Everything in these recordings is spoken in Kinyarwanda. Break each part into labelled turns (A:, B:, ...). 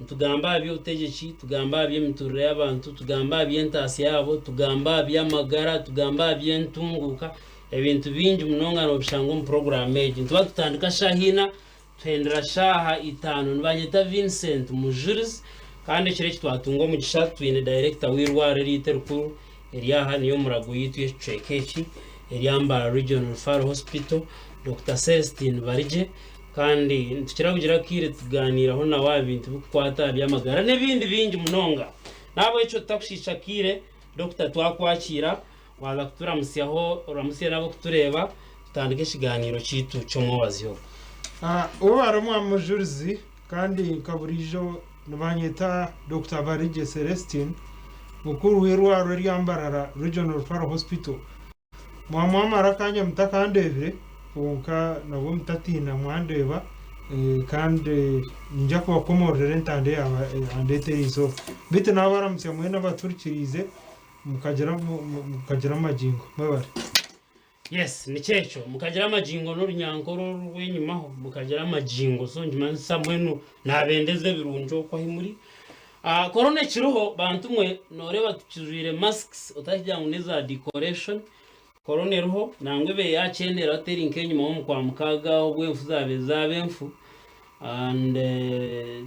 A: tugamba by'ubutegetsi tugamba by'emiturire y'abantu tugamba by'entasi yabo tugamba by'amagara tugamba by'entunguka ebintu bingi munonga no bishango mu program eji tuba tutandika shahina twendera shaha 5 nibanyita Vincent Mujuris kandi kire kitwatungo mu gishatu twine director w'irware riterukuru eriyaha niyo murago yitu yecekeki eriyamba Regional Far Hospital Dr. Celestine Barigye kandi tukirabugira kire tuganiraho na wabintu bukwata by'amagara n'ibindi bingi munonga nabo ico takushisha kire Dr. twakwakira waza kuturamusyaho uramusye nabo kutureba tutandike ikiganiro citu cyo mwabaziho
B: uwo aramu Mujuzi kandi kaburijo nabanyeta Dr. Barigye Celestine mukuru w'irwaro ry'ambarara Regional Far Hospital mwamara kanya mutakandevre kunka nabo mutatina mwandeba kandi njya kubakomorera ntande andeterizo bite nabaramutse mwe n'abaturikirize mukagera amajingo mabare
A: yes ni cyecho mukagera amajingo n'urunyankoro rw'inyumaho mukagera amajingo so njima samwenu nabendeze birunjo kwa himuri corona kiruho bantumwe noreba tukizwire masks utajya neza decoration corona ruho nangwe be yakendera ateri nkenyuma mu kwa mukaga obwemfu zabemfu and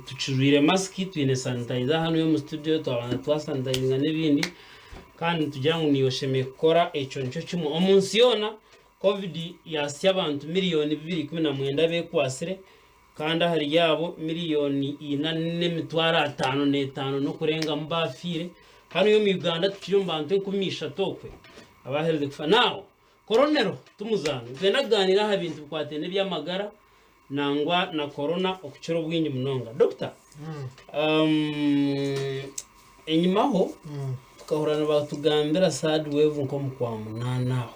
A: tukizwire mask twine sanitizer hano yo mu studio twabana twasanitizinga n'ibindi kandi tugira ngo niyosheme kora eco nico cyumu omunsi yona covid yasya abantu miliyoni 219 bekwasire kandi hari yabo miliyoni 4.55 no kurenga mbafire hano yo mu Uganda tukirumba abantu kumisha tokwe abahereze kufa nawo koronero tumuzana twenaganira ha bintu kwatene by'amagara nangwa na corona okuciro bwinyi munonga doctor enyimaho tukahorana batugambira sad wave nko mukwa munanaho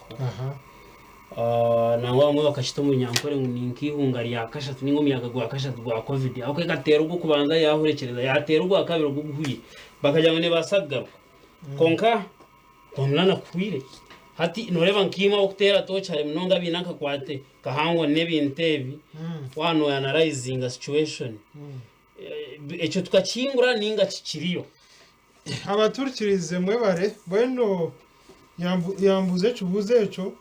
A: nangwa bamwe bakashita mu nyankore ngo ninkihunga ryakasha tuningo miyaga gwa kasha gwa covid aho gatera ubwo kubanza yahurekereza yatera ubwo akabiro guguhuye bakajya ngo ne basagaruka konka komlana kwire hati noreva nkima okutera tochare munonga binaka kwate kahangwa nebintebi wano analyzing situation echo tukachingura ninga kikiriyo
B: abaturikirize mwebare bweno yambuze chubuze echo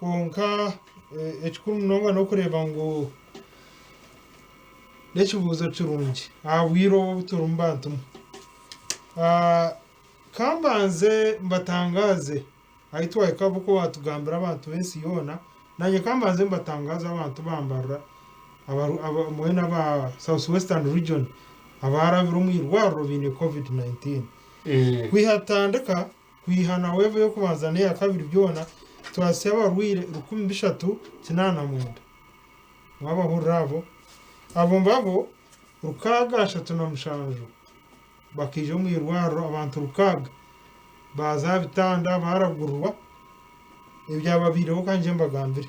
B: konka ekikuru munonga no kureba ngo nechubuzo churungi awiro turumbantu kambanze mbatangaze aitwa ikabuko watugambira abantu bensi yona nanye kambanze mbatangaza abantu bambara mwena ba South Western region abara birumu irwaro bine covid-19 kwihatandika kwihana weve yo kubanzane ya kabiri byona twasaba rwire 13 kinana mwenda wabahurabo abo mbabo rukaga 3 bakijo mu irwaro abantu rukaga baza bitanda baragurwa ibyababiriho kanje mbagambira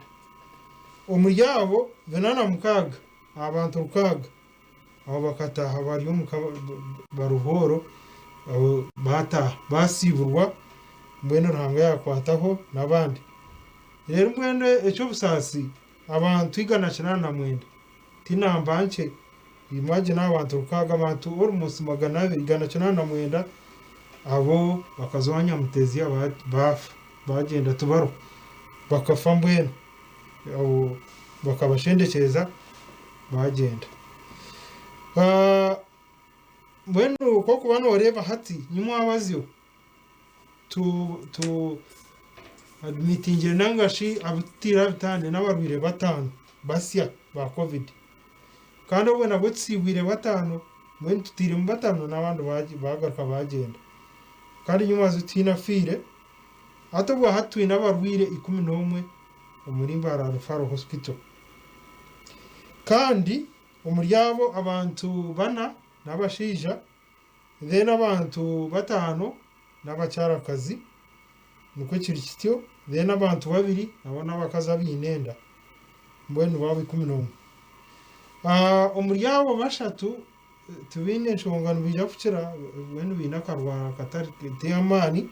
B: umuryabo venana mukaga abantu rukaga abo bakataha bari mu baruhoro abo bata basiburwa mbene ntanga yakwataho nabandi rero mbene eco busasi abantu igana kinana mwenda tinambanche imagine abantu rukaga abantu almost 200 igana kinana mwenda abo bakazwanya mutezi bagenda tubaro bakafa mbwene abo bakabashendekeza bagenda mbwene uko kubana oreba hati nyuma abaziyo tu admitting nangashi abutira bitane n'abarwire batanu basya ba covid kandi ubona gutsibwire batanu mbwene tutire mu batanu n'abandi bagaruka bagenda kandi nyuma zutina fire atobwa hatwi n'abarwire 11 muri Mbarara Far Hospital kandi umuryabo abantu bana nabashija then abantu batano n'abacarakazi nuko kiri kityo then abantu babiri nabona bakaza binenda mbwene babo 11 umuryabo bashatu tubine nshongano bija kucira wenu binakarwara katari teyamani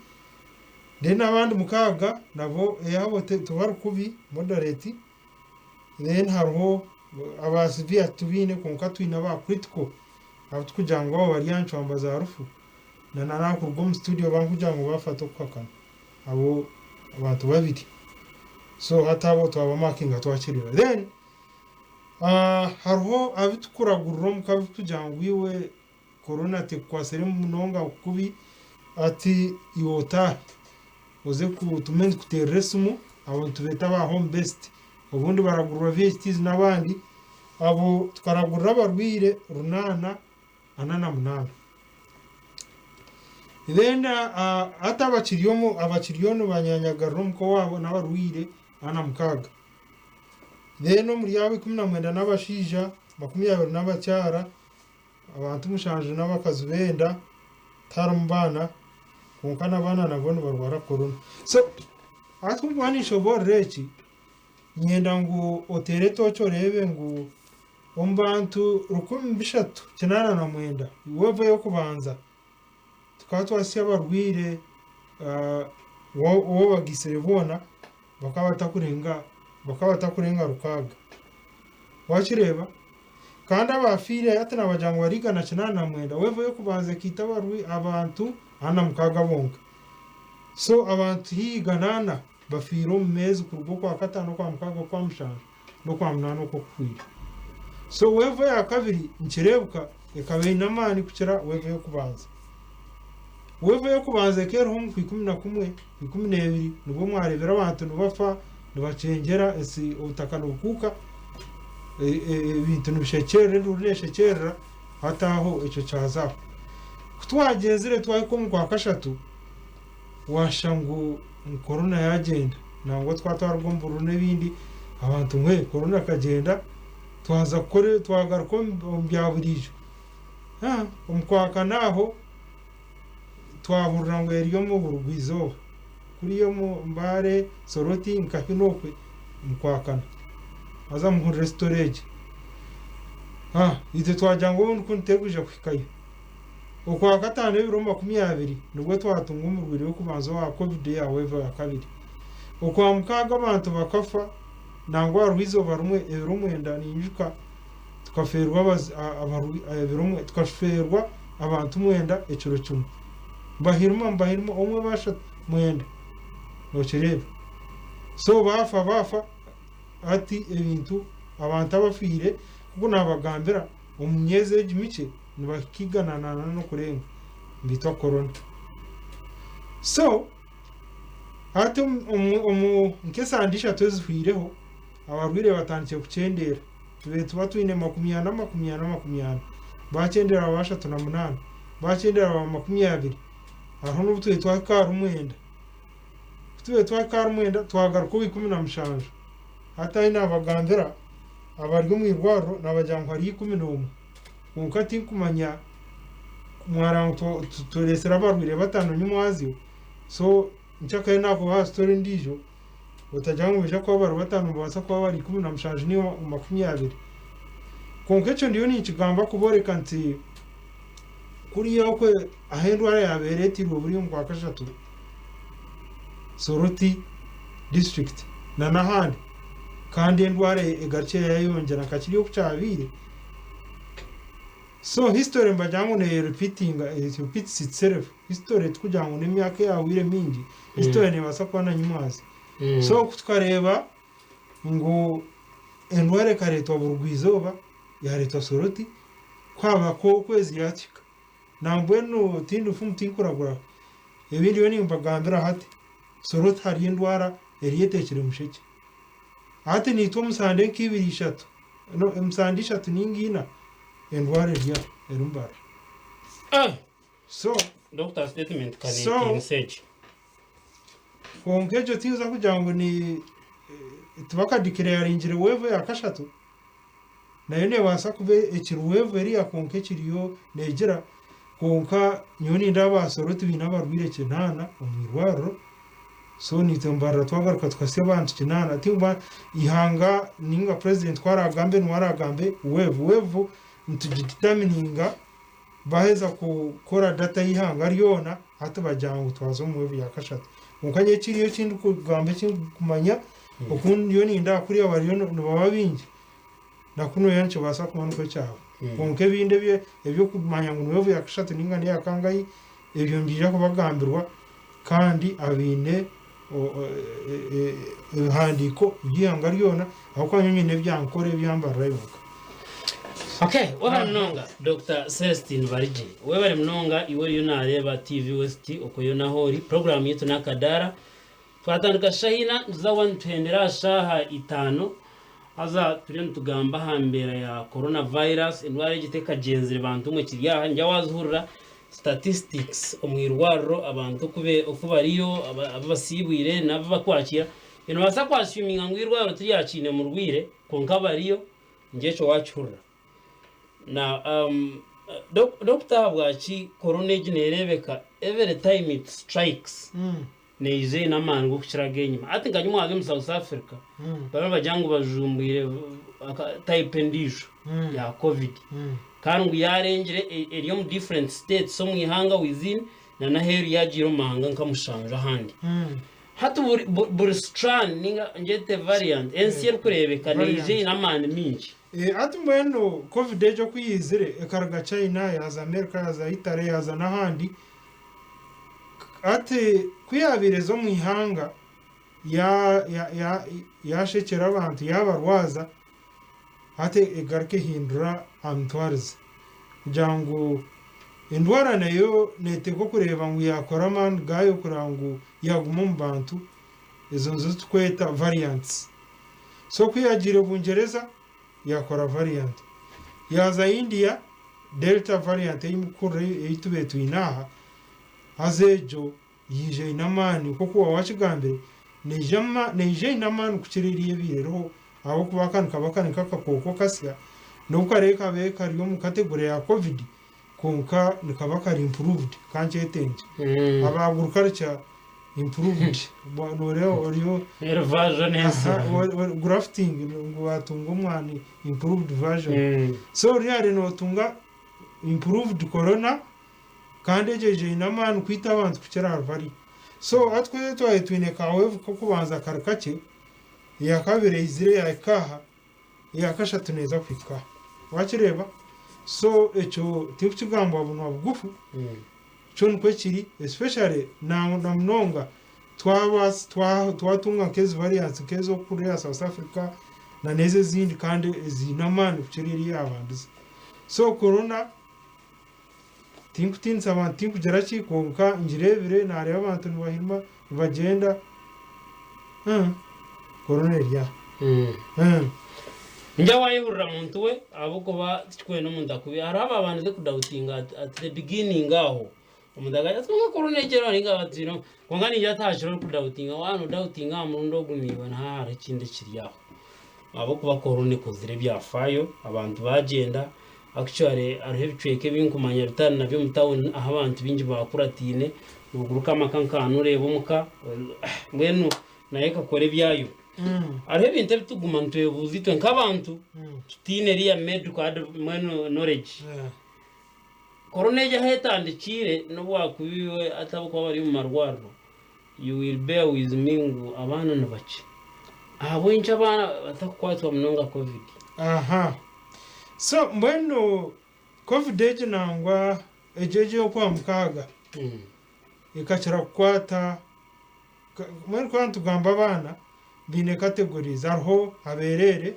B: then abandi mukaga nabo yabo tubar kubi moderate then harho abasivia tubine konka twina ba critical kugira ngo bari yanchamba za rufu na narakurwa mu studio bankugira ngo bafata kwakana abo abantu babiri so hatabo twaba makinga twakirira then hariho abitukuragurura mu kabi kugira ngo iwe corona te kwasere munonga kubi ati iwota uze kutumenye kuteresumu abantu beta ba home based ubundi baragurura VHTs n'abandi abo twaragurura barwire runana anana munana then abakiriyono banyanyagarura muko wabo n'abarwire ana mukaga then muri yawe 19 n'abashija 20 n'abacyara abantu mushanje n'abakazi benda tarambana kunkana abana nabone barwara corona so atubwanisho boreki nyenda ngo otere tocho rebe ngo ombantu 13 weve yo kubanza tukatwasiya barwire wo bagiserebona bakabatakurenga rukaga wakireba kandi abafire atana bajyango barigana 9 weve yo kubanza kitabarwi abantu ana mukaga bonka so abantu higanana bafiro mezi kurugo kwa katano kwa mukaga kwa mshanje no kwa mnano ko kwira so weve ya kabiri nkirebuka ekabe namani kucira weve yo kubanza kero hom ku 11 12 nubo mwarebera abantu nubafa nubacengera esi utakanukuka ibintu nubishekere nureshekera hataho ico caza kutwagezere twako mu kwa kashatu washangu corona yagenda nangwa twatwarugomburune n'ibindi abantu mwe corona kagenda twaza kore twagaruko byaburijo umkwaka naho twahurira ngo yariyo mu burugwizo kuri yo mu mbare soroti nkahinokwe mkwakana aza mu restaurant ite twajango nkunteguje kwikayo ukwa gatano y'ibiro 20 nubwo twatunga umurwiri wo kubanza wa covid ya weva ya kabiri ukwa mukaga abantu bakafa nangwa ruizo barumwe ibiro 9 ninjuka tukaferwa ibiro tukaferwa abantu 9 ecuro 10 bahiruma umwe basha 9 no kirebe so bafa ati ebintu abantu abafire kuko nabagambira umunyeze gimice nibakigana no kurenga mbitwa corona so ati nkesandisha tuzwireho abarwire batangiye kucendera tuba twine 20 bacendera abasha 8 bacendera aba 20 aho n'ubutwe twakara umwenda twagaruka 17 hata ina abagambira abaryo mu irwaro nabajyango hari 11 unkati kumanya mwarango turesera barwire batano nyumwazi so nchaka nako ha story ndijo utajyango bija kwa baru batano basa kwa bari 17 ni 20 konkecho ndiyo ni kigamba kuboreka nti kuri yokwe ahendwara yabereti ruburi mu kwa kashatu soroti district na nahandi kandi endware egace yayongera kakiriyo kucabire so history mbajango ne repeats itself history tukujango ne myaka yawire mingi history ne basakwana nyumazi so kutukareba ngo endware karetwa burugwizoba yaretwa soroti kwaba ko kwezi yatika nambweno tindu fumtinkuragura ebindi yoni mbagambira hati soroti hari endwara eriyetekere musheke ati nitwa musande nk'ibirishatu no musandishatu ningina endware rya erumbara so
A: doctor statement kali message
B: kongejo tiuza kujango ni tubaka declare injire weve yakashatu nayo ne wasa kube ekiruweve eri yakonke kiriyo negera konka nyoni ndaba soroti binabarwire kinana umwirwaro so nitembara twagaruka tukasebantu kinana timba ihanga ninga president twaragambe nwaragambe wevu ntugitamininga baheza gukora data y'ihanga ariyona hata bajyango twazo mu wevu yakashatu mukanye kiriyo kindi kugambe kumanya ukundi yo ninda kuri abariyo no babingi nakuno yancho basa kumanuka cyaho konke binde bye ebyo kumanya ngo niwe yakashatu ningane yakangayi ebyo mbija kubagambirwa kandi abine handiko byanga ryona aho kwanyine byankore byambara ibuka.
A: Okay, waba mnonga Dr. Celestine Barigye. Wewe bari mnonga iwe yunareba TV West uko yonahori program yetu nakadara. Twatandika shahina za 120 shaha 5 aza turiyo tugamba hambera ya coronavirus indwara igiteka genzire bantu mu kiryaha njya wazurura statistics omwirwaro abantu kube okubariyo abasibwire nabo bakwakira ino basa kwashuminga ngwirwaro tuyakine mu rwire konka bariyo ngecho wachurura na doctor bwachi corona ginerebeka every time it strikes neize namangu kuchiraga enyuma ati nganyuma age mu South Africa baba bajangu bajumbire type ndisho ya covid kandi yarengere eriyo mu different states so mwihanga within na naheru yagiro mahanga nkamushanja handi hatu buri strand ninga ngete variant NCL kurebeka neize namane mingi
B: ati mweno covid ejo kuyizire ekaraga China yaza America yaza Italy yaza nahandi ati kuyabire zo mwihanga yashekera abantu yabarwaza ati egarke hindura antwarize kujango indwara nayo neteko kureba ngo yakora man gayo kurango yaguma mu bantu izo nzo tweta variants so kuyagire bungereza yakora variant yaza India delta variant y'imukuru yitubetu inaha azejo yije inamani kuko wachigambire nije inamani kuchiririye birero aho kubakana kakakoko kasya nukareka beka riyo mu category ya covid konka nikabaka improved kanje etenje abaguruka cha improved no reo
A: version esa
B: grafting ngo batunga umwani improved version so real no tunga improved corona kandi ejeje inamani kwita abantu kuchera vari so atwe twine kawe ko kubanza karakache ya kabire izire ya kaha ya kashatu neza kwika wakireba so echo tikugamba bunwa bugufu chon kwekiri especially na mnonga twatunga kezi variants kezo kuri South Africa na neze zindi kandi zinamani kuchiriri abantu so corona tinkutinza abantu kugera kikonka ngirebire nari abantu ntibahima bagenda corona ya
A: njya wayihurira muntu we abo kuba twe no munda kubi araba abantu ze kudautinga at the beginning aho umudaga yatwa corona gero ringa batino konga ni yatashiro kudautinga wano dautinga murundo guniba nta hari kindi kiryaho abo kuba corona kozire byafayo abantu bagenda actually arihe bicweke binkumanya bitana nabyo mu town aho abantu bingi bakuratine uguruka makankano reba umuka mwenu nayeka kore byayo arihe bintu bituguma ntwebuzi twe nk'abantu tutine riya medical knowledge corona ya hetandikire no bwakubiwe atabuko bari mu marwaro you will bear with me ngo abana nabace abo incha bana batakwatwa mnonga covid
B: so mbwenu covid eje nangwa ejeje okwa mukaga ikachira kwata mwenu kwa ntugamba bana bine categories arho aberere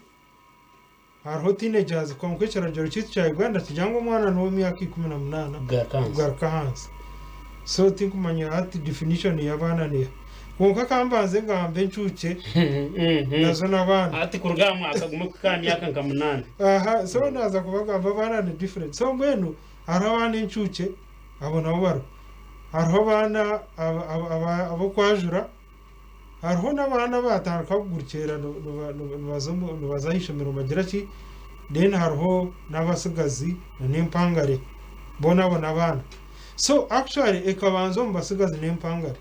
B: arho teenagers konkwechera joro chitu cha Uganda kijango mwana no myaka 18 garka hansi so tinkumanya ati definition ya bana ne konka kambanze ngambe nchuche nazo nabana
A: ati kurugama akaguma kukanyaka nkamunana
B: so naza kubaga bana ni different so mbwenu arabana nchuche abona baro arho bana abo kwajura arho nabana batanka kugurikera bazayishomero bagira ki den harho nabasigazi n'impangare bona bana so actually ekabanzo mbasigazi n'impangare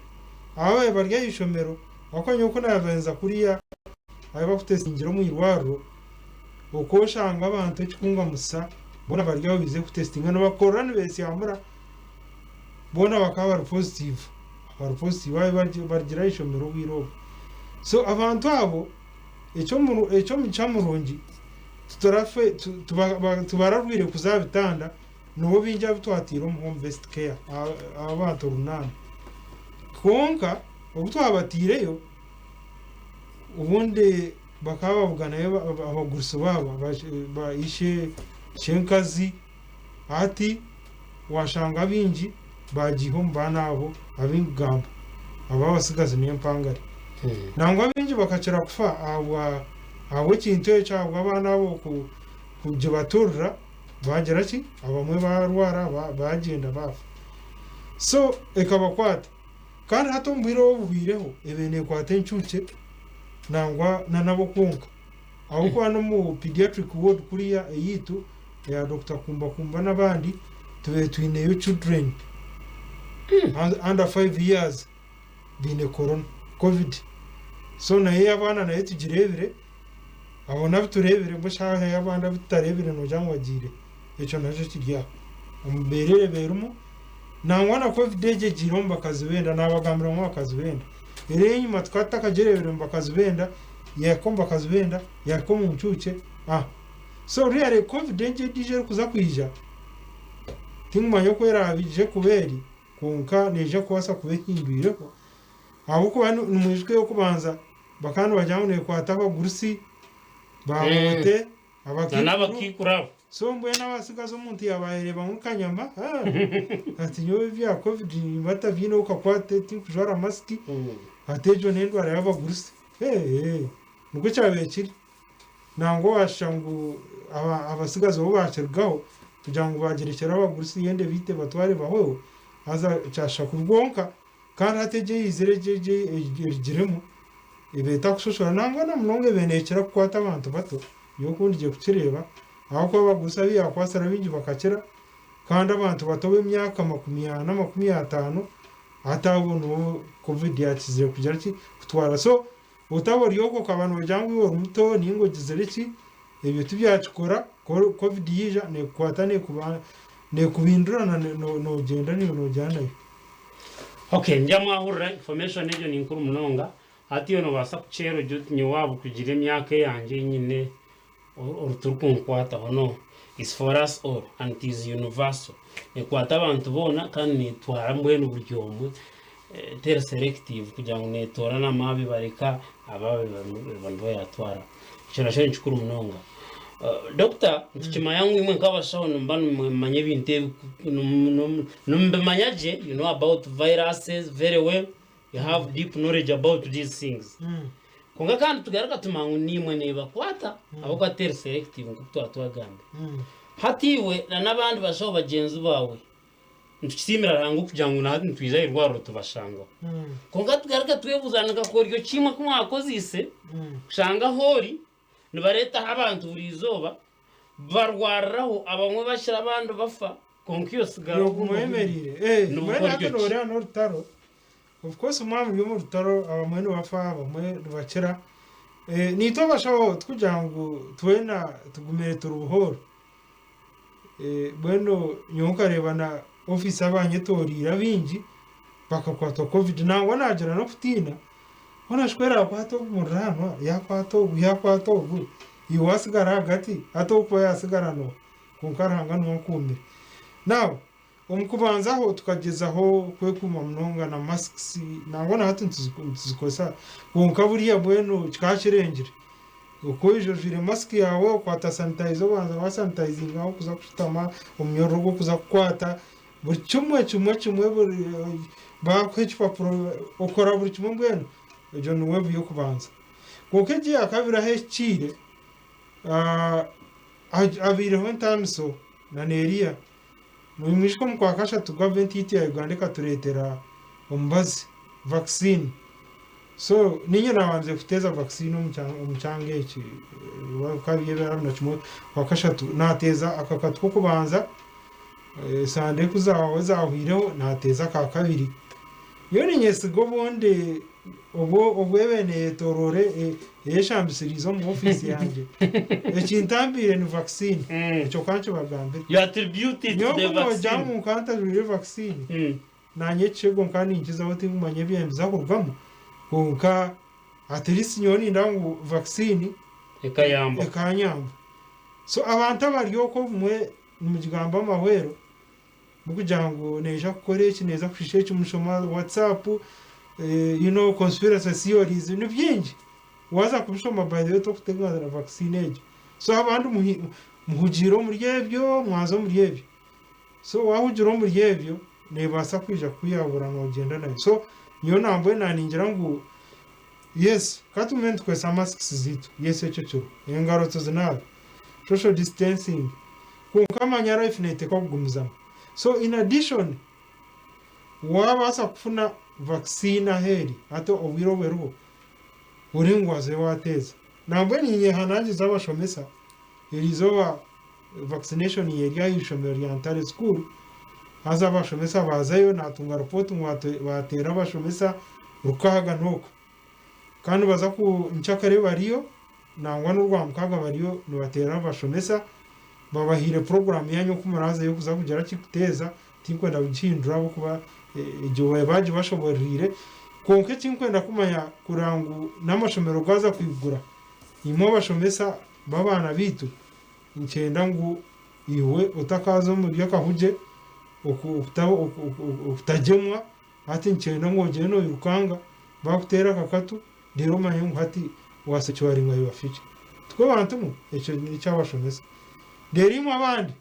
B: aho barya yishomero akonye uko navenza kuriya ayo bafite singiro mu irwaro uko shanga abantu kikunga musa bona barya bize kutestinga no bakora n'besi amura bona bakaba positive bagira ishomero wiro so abantu abo echo michamurungi tutarafe tubararwire kuzabitanda nuwo binja bitwatira mu home based care abantu runana konka ubutwabatireyo ubundi bakaba bavugana abaguruso babo baishe shenkazi ati washanga binji bagiho mbanabo abingamba ababasigaze niyo mpangare nangwa binji bakacira kufa abo kintu cyangwa abana bo kujya baturra bagera ki abamwe barwara bagenda bafa so ekabakwata kandi hato mbiro buhireho ebene kwate ncuke nangwa nanabo konka aho kwa no mu pediatric ward kuriya yitu ya Dr. Kumba nabandi tube twineyo children under 5 years bine covid so naye abana naye tugirebere abona biturebere ngo shaha y'abana bitarebere no jangwa gire eco naje kirya umberere berumo nangwa na covid eje giromba kazibenda nabagambira mu kazibenda ere nyuma twataka gerebere mu kazibenda yakomba kazibenda yakomu mchuche so really covid eje dije kuza kwija tingumanyo kwera abije kuberi kunka neje kwasa kubehindwireko abuko banu numujwe yo kubanza bakanu bajyamune kwataka gurusi bawote
A: abakikura
B: so mbwe n'abasigazo umuntu yabahere bamukanyama ati nyo vya covid bata vino ukakwate tinkujara maski atejo n'indwara y'abagurusi nuko cyabekiri nango washangu abasigazo bo bacirgaho kugira ngo bagerekera abagurusi yende bite batware baho aza cyasha kubwonka kandi ateje yizereje giremo ibeta kushobora nangwa na mnonge benekera kwata abantu bato yo kundije kukireba aho ko bagusabi yakwasara bingi bakakira kandi abantu bato b'imyaka 40 atabuntu covid yakize kujya ki kutwara so utabori yoko kabantu bajangwe woro muto ningo gizereki ibyo tubyakikora covid yija ne kwatane kubana ne kubindurana no genda no jyanayo
A: okay njamwahurira information ejo ni nkuru munonga ati yo no basa kucero nyo wabo kugira imyaka yanje nyine uruturukunkwata hono is for us all and it is universal ne kwata abantu bona kandi ne twara mbwene uburyomwe ter selective kugira ngo ne torana mabi bareka ababe bantu bayatwara cyera cyo nkuru munonga Doctor, nchima yangu imwe nkabashaho mbanu manye binte numbe manyaje you know about viruses very well you have deep knowledge about these things konga kandi tugaruka tumangu nimwe neba kwata abo ka ter selective ngukutwa twagambe hatiwe nabandi bashaho bagenzi bawe ntukisimira rangu kujangu na ntwiza irwaro tubashanga konga tugaruka twebuzanaga ko ryo kimwe kumwakozise shanga hori nibareta abantu burizoba barwaraho abamwe bashira abantu bafa konkiyo sigaro
B: kumwemerire no rutaro of course mama yo mu rutaro abamwe bafa abamwe bakira nito bashaho tkujangu twena tugumere turubuhoro bueno nyoka rebana office abanyetorira bingi bakakwata covid nangwa najira no kutina ona shkwera kwato murano yakwato ubu iwasigara hagati ato ko yasigarano kunkaranga no kumbe now umukubanzaho tukagezaho kwe kuma mnonga na masks nangona hatu tuzikosa kunkaburiya bweno cyashirengire uko ijo jire mask yawe kwata sanitizer banza wa sanitizing aho kuza kushitama umyorogo kuza kwata buri chumwe buri bakwechi papuro okora buri chumwe bweno ejo nuwe byo kubanza kuko giye akabira hekire abireho ntamso na neria mwimishko mkwakasha tu government iti ya Uganda katuretera umbazi vaccine so ninyo nabanze kuteza vaccine umucyange iki wakabiye baramna kimwe kwakasha tu nateza akakatwo kubanza sande kuzaho zahireho nateza ka kabiri yo ninyesigo bonde obwebene torore yeshambisirizo mu office yanje ekintambire ni vaccine cyo kancho bagambe
A: you attributed to the vaccine
B: jamu kanta rire vaccine nanye chego nkani nkiza wote kumanye byembiza kurugamo kunka atirisi nyoni ndangu vaccine
A: ekanyamba
B: so abantu abariyo ko mwe mu kigamba amahwero kugira ngo neja gukora iki neza kwishe cy'umushoma WhatsApp conspiracy theories ni byinshi waza kubishoma by the way to kutegura vaccine ejo so abantu muhugiro muri yebyo mwazo muri yebyo so wahugiro muri yebyo nebasa kwija kuyabura no genda nayo so niyo nambo naningira ngo yes katument kwesa masks zitu yes echo cyo engaro tuzinabe social distancing kunkamanya life nete ko kugumizana so in addition wabasa kufuna vaccine heri ato obwiro weruho uringwaze wateza nambo ninye hananje zabashomesa irizoba vaccination yeri yishomero oriental school haza abashomesa bazayo natunga report batera abashomesa rukaga ntoko kandi baza ku nchakare bariyo nangwa n'urwa mukaga bariyo nibatera abashomesa babahire program yanyu kumaraza yo kuza kugera kikuteza tinkwenda guhindura abo kuba igihe baje bashoborire konke tinkwenda kumanya kurangu n'amashomero gaza kwigura imo bashomesa babana bitu incenda ngo iwe utakazo mu byo kahuje utajemwa ati incenda ngo geno yirukanga bakutera kakatu rero manye ngo hati wasecwari ngayo bafike twe bantu mu eco ni cyabashomesa derimo abandi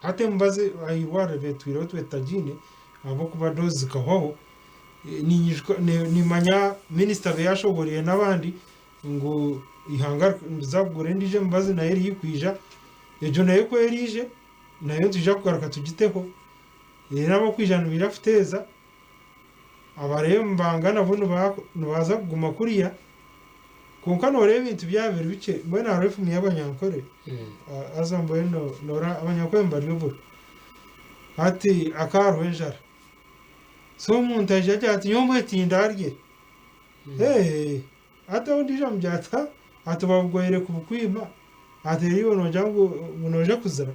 B: ate mbaze ayirwara betwiro twetajine abo kuba dozi kahoho ni manya minister yashoboriye nabandi ngo ihanga zabugure ndije mbaze na yeri yikwija ejo nayo ko yerije nayo tujja kugaruka tugiteho nabo kwijana birafuteza abaremba nabo baza kuguma kuriya kunka nore ibintu byabiri bice mbona harefu y'abanyankore azamboye nora abanyankore mbariyobora ati akarwenjara so umuntu aje ati nyomwe tindarye ata undija mjata atubabgoyere kubukwima ateriyo noja kuzira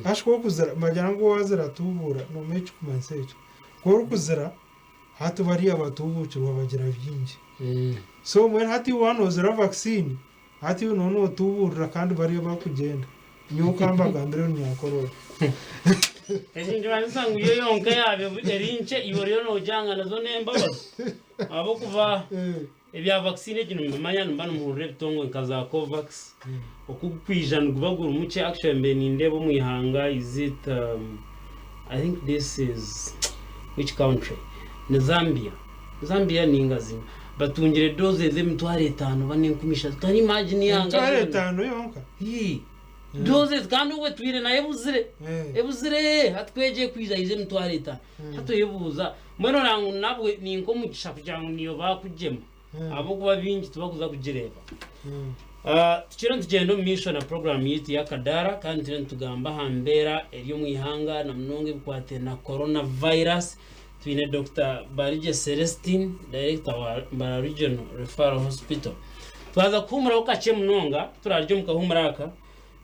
B: ashko kuzira majango wazira tubura no mechi kumansecho ko kuzira hatu bari abatubucirwa bagira byinji so mwe hati wanozira vaccine hati none tubura kandi bari bakugenda nyuka mbagambire nyakorora
A: ezinje basangu yonka yabe erinche iboriyo no janga nazo nembabazo abo kuva ebya vaccine kino manya mbana mu reptongo nkaza Covax okukwijana kubagura umuce actually mbe nindebo mwihanga is it I think this is which country na Zambia ni ngazi batungire doze ze mtware 5 banenkumisha tani imagine yanga
B: mtware 5 yonka
A: doze kandi we twire na ebuzire hatweje kwiza ize mtware 5 hato yebuza mweno nangu nabwe ni nkomugisha kujangu niyo bakujema abo kuba bingi tubakuza kugireba tukira tugendo mission na program yitu ya kadara kandi tugamba ahambeera eriyo mwihanga na mnonge bikwate na coronavirus twine Dr. Barigye Celestine director wa Regional Referral Hospital twaza kumura ukache mnonga turaryo mukahumuraka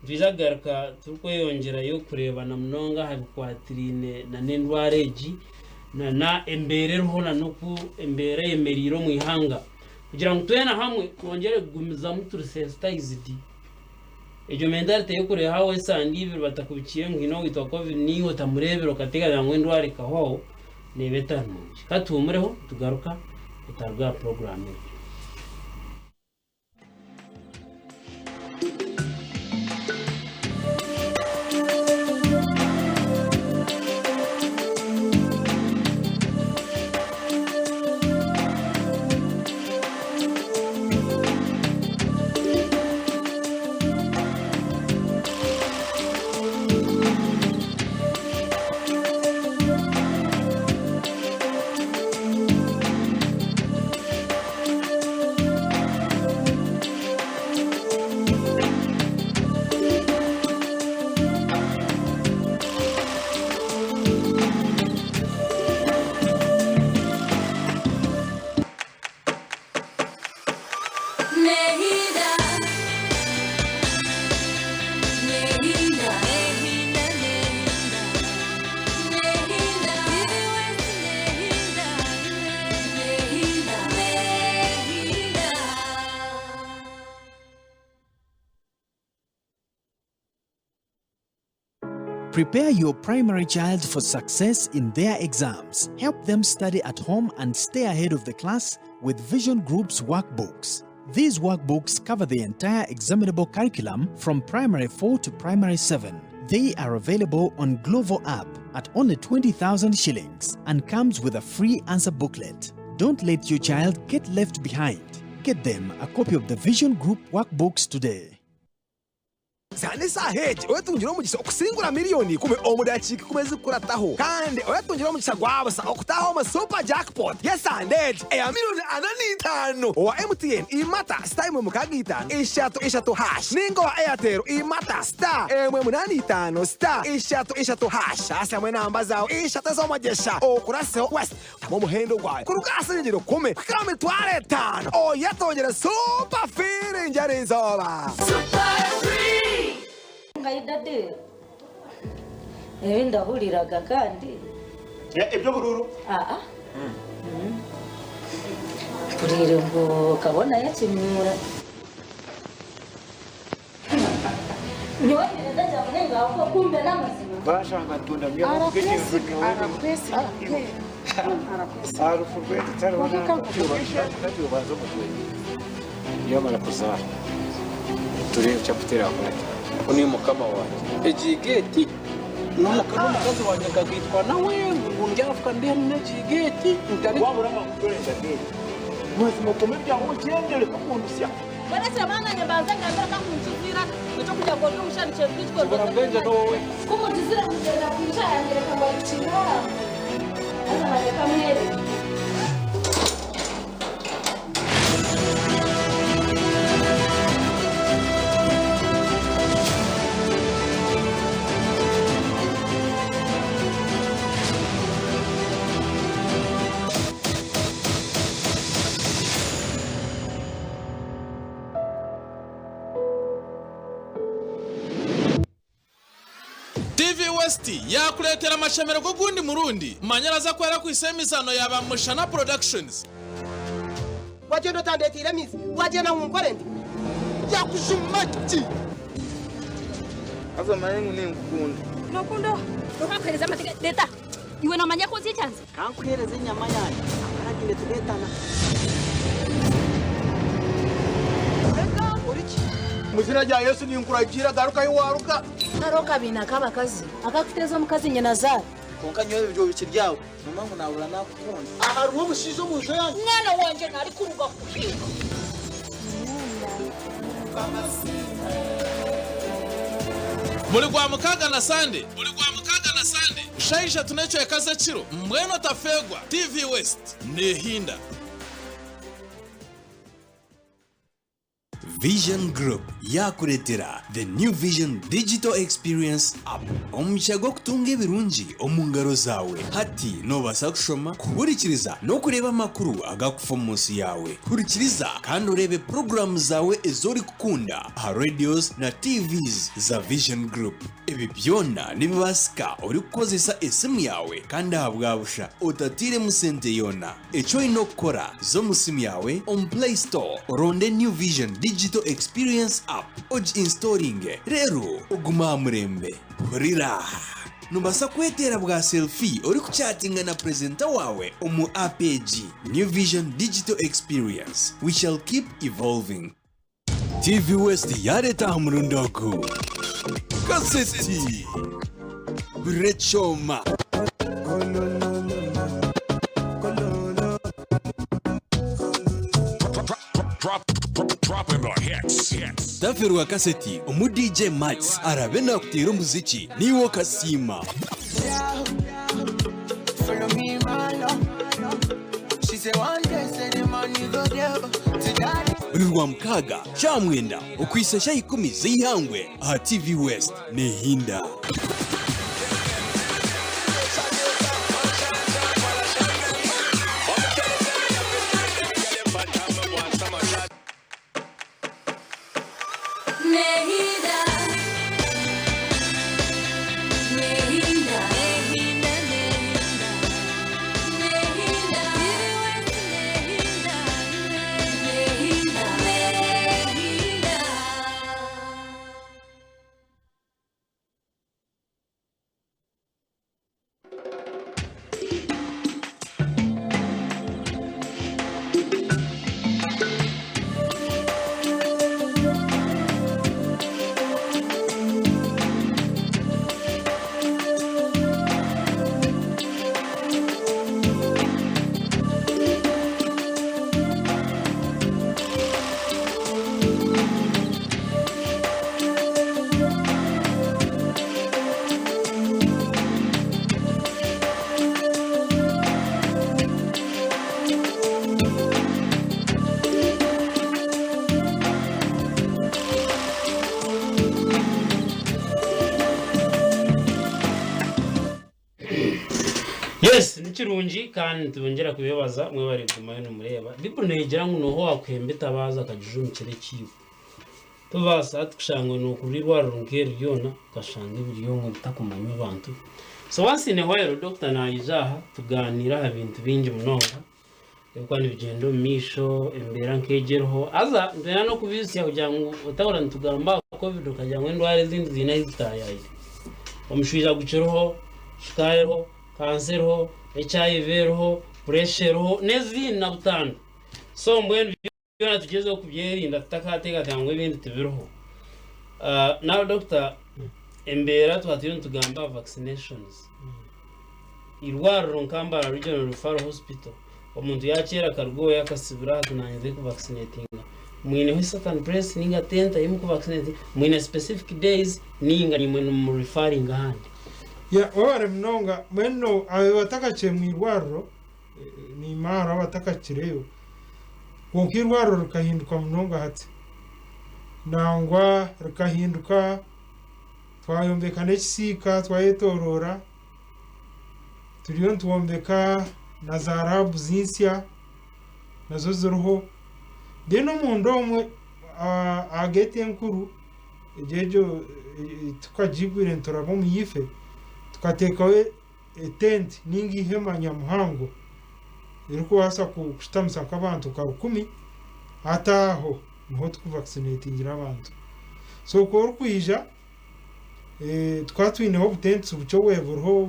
A: twizagaruka tukweyongera yo kureba na mnonga habikwatirine na nendwareji na embereho na nuku embere yemeriro mwihanga kugira ngo tuyena hamwe kongere gumiza muturi sensitized ejo mentalite yo kure hawe sandi ibiro batakubikiye ngino witwa covid niho tamurebero kateganya ngo ndware kaho nebetanu katumureho tugaruka utarwa program
C: Prepare your primary child for success in their exams. Help them study at home and stay ahead of the class with Vision Group's workbooks. These workbooks cover the entire examinable curriculum from primary 4 to primary 7. They are available on Glovo app at only 20,000 shillings and comes with a free answer booklet. Don't let your child get left behind. Get them a copy of the Vision Group workbooks today.
D: Zanisa heje oyatungira umugisha okusingura miliyoni kume omudachiki kumeze kurataho kandi oyatungira umugisha gwabasa okutaho ma super jackpot yesanded eya miliyoni anani 5 wa MTN imata star mukagita ishatu hash ningo wa Airtel imata star 885 star ishatu hash asa mwe namba zawo ishatu zo majesha okurase west tamo muhendo gwawe kurugasa ngiro kume kame tware 5 oyatongera super feeling njare nzoba super free
E: ngayidade ndahuriraga kandi
F: ibyo bururu
E: kurire ngo kabona yakimura niwe ndaja kunenga uko kumbe namazima
F: bashanga tunda myo arakwesi arufurwe tarwana kandi ubazo mutwe yo marakuza turi chaputera kwa uni mukama wanjye ejigeti n'umukazi wanjye akagitwa nawe ngo njyafuka ndi hano ejigeti ntari wabura amakurenza geti mwese mutume byango cyendere kukundusia
E: baretse bana nyabanza ngambira kamunjizira cyo kujya ngo n'umushani cyo bitwo
F: barabenje no wowe
E: kumujizira kugenda kwishangira kangwa ikinga ana kamere
G: TV West yakuletera amashemero go gundi murundi manyaraza kwera ku isemisano yaba Mushana Productions
H: wagenda tandetira mizi wagenda nkukore ndi yakushumati
F: azo mayengu ni ngukunda
E: nokunda ukakweza amatika data iwe namanya ko zicyanze
H: kankuhereza inyama yayo araginde tugetana reka uriki
F: muzina rya Yesu ni nkuragira garuka yiwaruka
E: naroka bina kabakazi akakuteza mukazi nyina zara
H: konkanyoye ibyo bikiryawe mumangu nabura nakukunda ahari uwo mushizo muzo yanyu
E: mwana wanje nari kuruga kuhiga
G: muri gwa mukaga na sande shaisha tunecho yakaza chiro mweno tafegwa TV West nehinda
C: Vision Group yakuretera the new Vision Digital Experience app omushago kutunga birungi omungaro zawe hati no basakushoma kuburikiriza no kureba amakuru agakufa munsi yawe kurikiriza kandi urebe program zawe ezori kukunda ha radios na TVs za Vision Group ibi byona nibibasika uri kukozesa esimu yawe kandi habwabusha utatire musente yona echo inokora zo musimu yawe on Play Store ronde new Vision Digital Experience app oji installing rero uguma murembe hurira nubasa kwetera bwa selfie uri kuchatinga na presenter wawe omu APG New Vision Digital Experience. We shall keep evolving. TV West yareta hamurundoku kaseti Brechoma
I: dropping the hits.
C: Daferwa kaseti omu DJ Max arabena kutera umuziki niwo kasima
J: Follow me, my love. She said one day, say the money go there to daddy.
C: Rwa mkaga chamwenda ukwisesha 10 zihangwe aha TV West nehinda
A: yes nikirungi kandi tubongera kubibaza mwe bari guma yo mureba bipo negira ngo noho wakwembe tabaza akajujumikire kiyo tubasa tukushango no kurirwa runkeri yona kashanga ibiriyo ngo bitakumanya abantu so once in a while doctor na ijaha tuganira ibintu bingi munonga kwani bigendo misho embera nkegerho aza ndena no kubisya kugira ngo utahora ntugamba covid ukajya ngo ndware zindi zina zitayaye omushwija guciroho shikayeho kansero HIV pressure nezina butano so mbwenu byona tugezeho kubyerinda tutakateka cyangwa ibindi tubiroho now doctor embera twatiyo tugamba vaccinations irwaro nkambara regional referral hospital omuntu yakera kargo yakasibira tunanyize ku vaccinatinga mwine ho second press ninga tenta yimu ku vaccinate mwine specific days ninga ni mwene mu referring hand
B: ya ore mnonga mweno abatakache mwirwaro ni mara batakachireyo konkirwaro rukahinduka mnonga hati nangwa rukahinduka twayombeka n'ekisika twayetorora turiyo tuwombeka na zarabu zinsya nazo ziruho deno mundo omwe agete nkuru ejejo tukajigwire ntorabo muyife tukatekawe tent ningi hema nyamuhango iriko wasa kushtamisa kabantu ka 10 ataho niho tukuvaccinate abantu so ko rukwija twatwineho butensi bucyo weburuho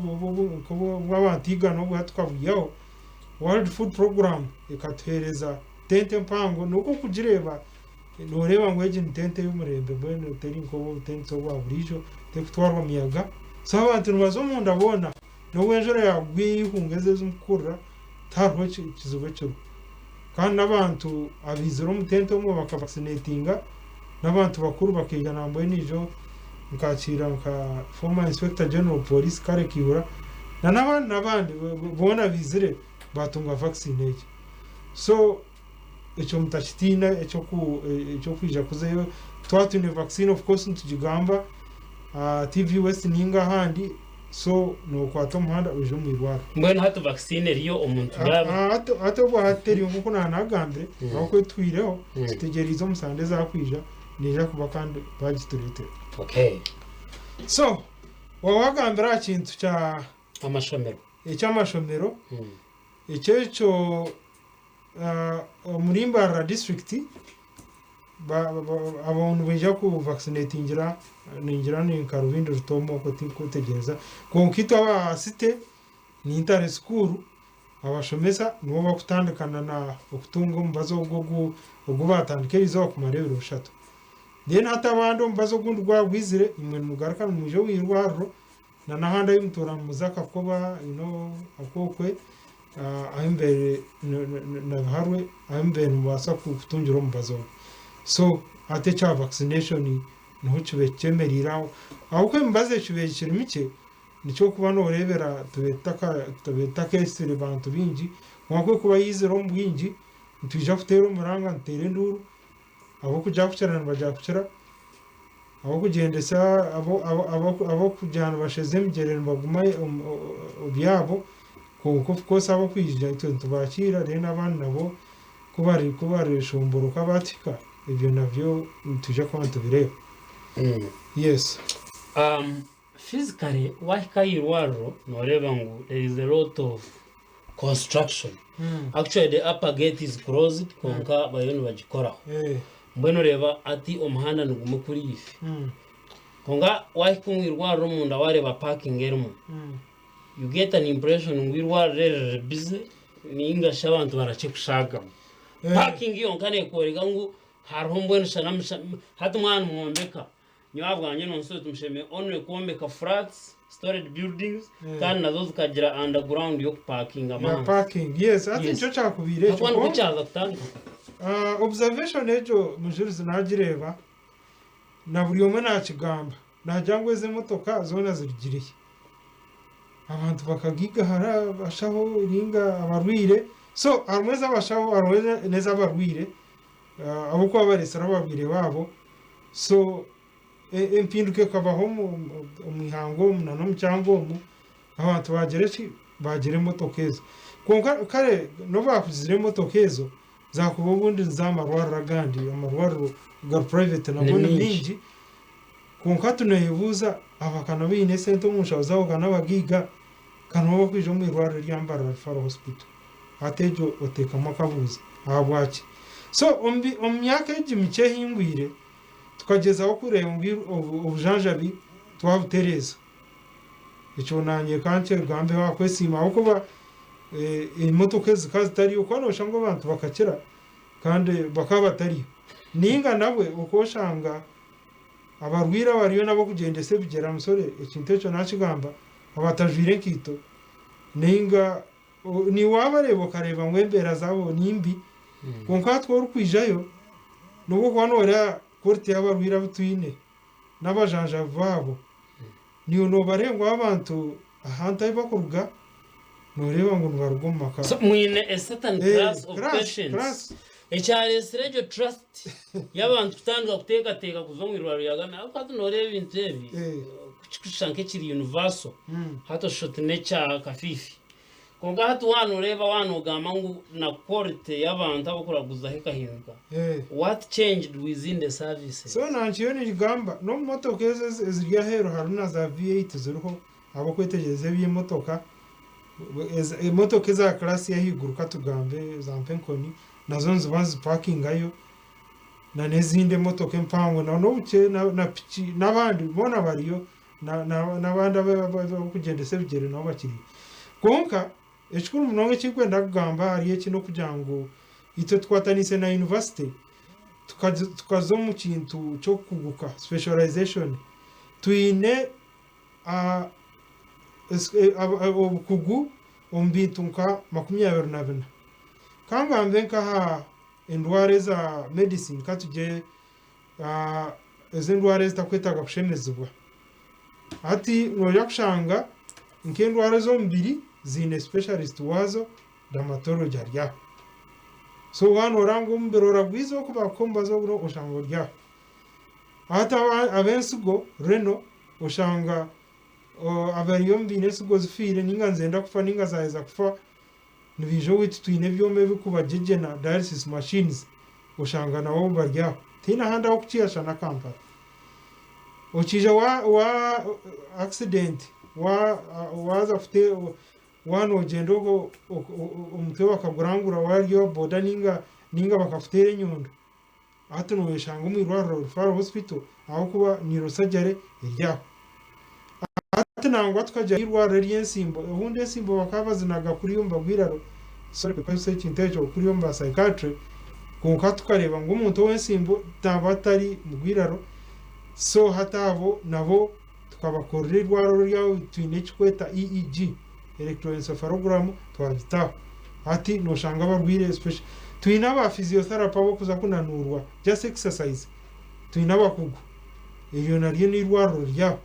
B: bw'abantiga no bwatwabuyaho World Food Program ikatuhereza tente mpango nuko kujireba noreba ngo eje tente y'umurembe bwene uteri ngo tente wa burijo tekutwarwa miyaga so abantu bazo mu ndabona no wenjora yagwihungeze z'umukura tarho kizuba cyo kandi abantu abizero mu tente mu bakavaccinatinga n'abantu bakuru bakiga namboye nijo nkakira nka former inspector general police kare kibura n'abandi bona bizire batunga vaccine so echo mutachitina echo kwija kuzeyo twatune vaccine of course ntugigamba TV West ninga handi so no kwato muhanda uje mwirwara
A: mbona hatu vaccine riyo omuntu yaba
B: ato bwa hateri ngo kuna nagambe ako twireho tutegerizo musande za kwija nija kuba kandi bagiturite
A: okay
B: so wawagambira kintu cha
A: amashomero
B: ecyamashomero icyo Murimba district abantu beja ku vaccinatingira ningira ni Karubindo rutomo ko tikutegereza konkito aba site ni intare school abashomesa nibo bakutandikana na okutunga umbazo ubwo batandikiriza ku marebero ushatu then hatabando mbazo gundu gwagwizire imwe mugaraka muje wirwaro na nahanda y'umutora muzaka koba akokwe aimbere na harwe aimbere mubasa kutungira umbazo so ate cha vaccination niho kibe cyemeriraho aho kwe mbaze kibe kirimike nicyo kuba no rebera tubeta kesire bantu bingi mwako kuba yizero mbwingi ntuje kutera umuranga ntere nduru abo kujya kucerana bajya kucera abo kugendesa abo kujyana basheze mgerere baguma obyabo kuko kosa abo kwijya tubakira rero n'abandi nabo kubari shomboro kabatika ibyo navyo tuje kwa tubireba yes
A: physically wahikayirwaro noreba ngo there is a lot of construction actually the upper gate is closed konka bayonu bagikoraho mbweno reba ati omuhanda nugume kuri ifi konga wahikumwirwaro munda wareba parking ermo you get an impression ngwirwaro busy ninga shabantu barachekushaga parking yonkane korega ngo hariho mbweno shanamisha hatu mwana muombeka nyabwanye nonso tumsheme onwe kuombeka flats storage buildings kandi nazo zikagira underground yo parking amahanga
B: parking yes ati cyo cyakubire
A: cyo ko cyaza kutanga
B: observation ejo mujurizi nagireba na buri umwe nakigamba najangweze motoka zona zirigiriye abantu bakagiga hara bashaho ringa abarwire so arweza bashaho arweza neza abarwire abo kwa baresara babwire babo so empinduke kabaho mu mihango munano mu cyangomu abantu bagereki bagire motoka ezo konka kare no bakuzire motoka ezo zakuba ubundi zamarwara gandi amarwaro ga private na bone mingi konka tunebuza abakana bine sente umushaza ukana bagiga kanwa kwijo mu irwaro ryambara Alfaro Hospital atejo oteka makabuza abwaci so omyaka y'imice hingwire tukagezaho kureba ubujanjabi twabutereza icyo nanye kanje gambe wakwesima aho kuba imotoka zikazitari uko anosha ngo abantu bakakira kandi bakaba batari ninga nawe ukoshanga abarwira bariyo nabo kugendese bigera musore ikintu cyo nakigamba abatajwire kito ninga ni wabarebo kareba ngwembera zabo nimbi konka tworo kwijayo nuko kwanora korte y'abarwira butwine n'abajanja babo niyo no barengwa abantu ahanta ibakuruga noreba ngo nbarugomaka
A: so mwine a certain class of patients HRS radio trust y'abantu tutanga guteka kuva mu irwaro yagame akatu noreba ibintu ebi kuchishanke kiri universal hato shot nature kafifi konga hatu wano reba wano gamangu na quality y'abantu abakuraguza hekahinduka what changed within the services
B: so nanchiyo ni gamba no motoka ezirya hero haruna za V8 ziriho abo kwetegeze by'imotoka imotoka za class ya higuruka tugambe za Mpenkoni nazo nzibanze parking ayo na nezinde motoka empango na nobuke na pichi nabandi bona bariyo nabandi abakugendese bigere nabo bakiri konka ekikuru munonga kikwenda kugamba ariye kino kugira ngo ite twatanise na university tukazo mu kintu cyo kuguka specialization tuine kugu ombitunka 24 kanga mbenka ha endware za medicine katuje ezendware zitakwetaga kushemezwa ati noya kushanga nkendware zo mbiri zine specialist wazo dermatology arya so wano rango mbirora gwizo kuba komba zo bro oshango rya hata abensugo reno oshanga abariyo mbine sugo zifire ninga nzenda kufa ninga zaiza kufa nibijo witu twine byome bikuba jejena dialysis machines oshanga nawo barya tina handa okuchiyasha na Kampala ochija wa accident waza fute wano jendoko umutwe bakagurangura waryo boda ninga bakafutere nyundo ati no yeshanga mu irwaro Alfaro Hospital aho kuba neurosurgery irya ati nangwa tukaja irwaro ryensimbo hunde simbo bakabazinaga kuri yumba gwiraro sorry pe pese kintejo kuri yumba psychiatry konka tukareba ngo umuntu wensimbo tabatari mu gwiraro so hatabo nabo tukabakorera irwaro ryawo twine kikweta EEG electroencephalogram twabitaho ati no shanga barwire special twina ba physiotherapy abo kuza kunanurwa just exercise twina bakugu iyo nariyo ni irwaro ryawo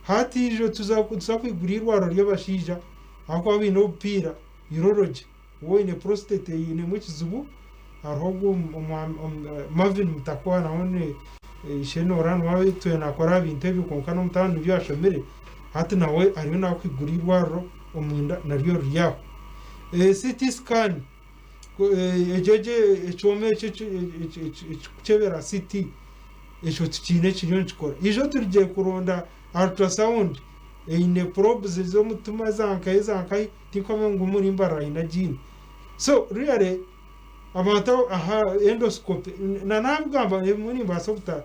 B: hati ijo tuza kwigura irwaro ry'abashija ako abino upira urology woine prostate yine mu kizubu arogo Marvin mutakwa naone shenoran wawe twena kora bintebi konkano mutanu byashomere hati nawe ariyo nakwigura irwaro omunda naryo ryaho CT scan ejeje echome chebera CT echo tukine kinyo nkikora ijo turije kuronda ultrasound ine probes zo mutuma zankai tikome ngumuri mbara ina jini so really amato endoscope na nabugamba muri mbasofta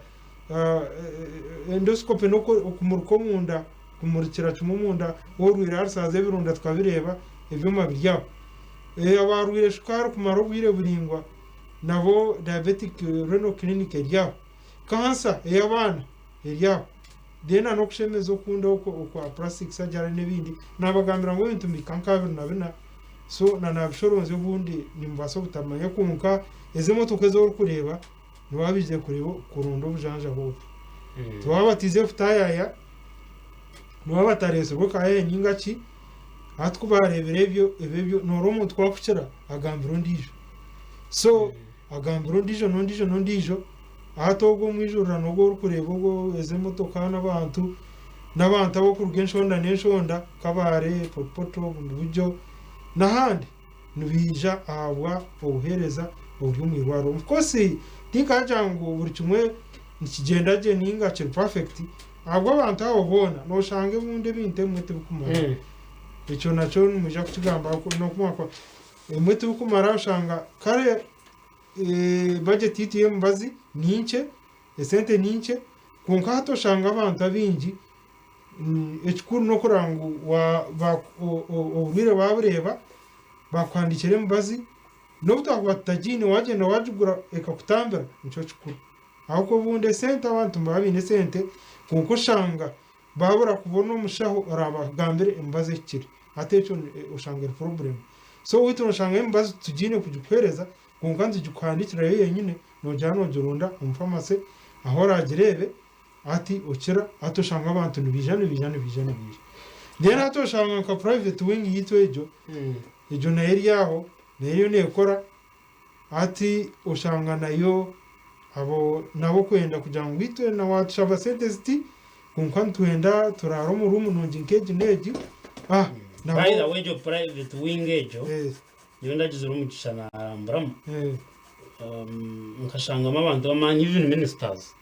B: endoscope no kumurko munda kumurikira cyumunda worwira arsaze birunda twabireba ivyuma biryaho abarwire shukari kumaro bwire buringwa nabo diabetic renal clinic eryaho cancer y'abana eryaho dena no kushemezo kunda uko plastic surgery nebindi nabagambira ngo bintu mikankabira nabina so nabishoronze bundi nimbaso butamanya kunka ezemotoke zo kureba niwabize kureba kurundo bujanja ho twabatize futayaya niwabatarese bwo kaye nyingaki atkubarebere ebyo noromo twakukira agambiro ndijo so agambiro ndijo atogo mwijura nogo kureba ubwo ezemotoka n'abantu n'abantu abo ku rw'enshonda n'enshonda kabare poto mu buryo n'ahandi nibija ahabwa ubuhereza uburyo mu irwaro of course tinkaja ngo buri kimwe nikigenda je ninga kiri perfect ahubwo abantu abo bona noshange munde binte mwete bukumara icyo nacyo muje kukigamba no kumwaka mwete bukumara ushanga kare budget yitiye mbazi ninche esente ninche kunka hatoshanga abantu abingi ekikuru no kurangu obwire babureba bakwandikire mbazi no butakwatagine wagenda wajugura ekakutambira nico kikuru ahubwo bunde sente abantu babine sente kunko shanga babura kubona umushaho arabagambire imbaze kiri atecho ushanga problem so wito ushanga imbaze tugine kujukwereza kunka nzijukwandikira yenyine no jano jorunda umfamase aho ragirebe ati ukira atoshanga abantu nibijane then atoshanga ka private wing yitwejo ejo na yaho nayo nekora ati ushanga nayo abo nabo kwenda kugira ngo bitwe na watu shaba sentesti kunka twenda turaro mu room nonje nkeje neji
A: na by the way jo private wing ejo yonda jizuru mu kishana arambrama nkashanga abantu bamanyi even ministers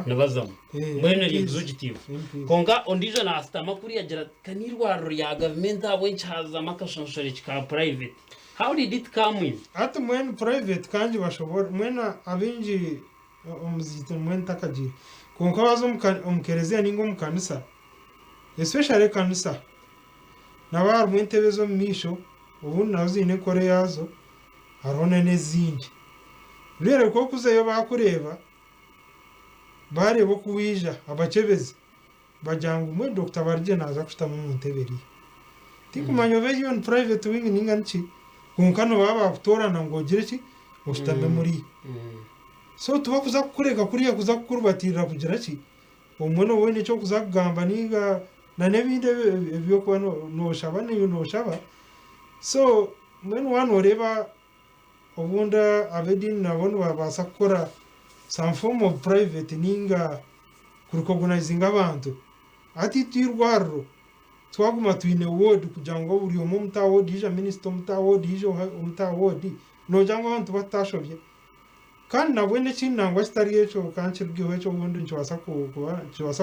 A: nabazamu mwene executive konga ondijo na astama kuri yagira kanirwaro ya government abo nchaza makashonshore ka private how did it come in
B: at when private kanji bashobora mwena abinji umuzite mwene takaji konka bazo umkerezea ningo mukanisa especially kanisa nabar mwentebe misho ubu nazine kore yazo arone nezindi rero ko kuzeyo bakureba barebo kuwija abakebezi bajyanga umwe Dr. Barigye naza kushitama mu nteberi tikumanyo beyo on private wing ninganchi kunkano baba kutorana ngo gireki ushitame muri so tuba kuza kureka kuriya kuza kurubatira kugira ki umwe no wene cyo kuza kugamba niga na nebinde byo kwa no shaba no shaba so when one oreba obunda abedin nabone babasa gukora some form of private ninga kurecognize abantu ati twirwaro twaguma twine ward kugira ngo buri umwe mutawodi ija minister mutawodi ije mutawodi no jango abantu batashobye kandi nabone kinangwa kitari echo kancibwiwe cyo bundi ncwasa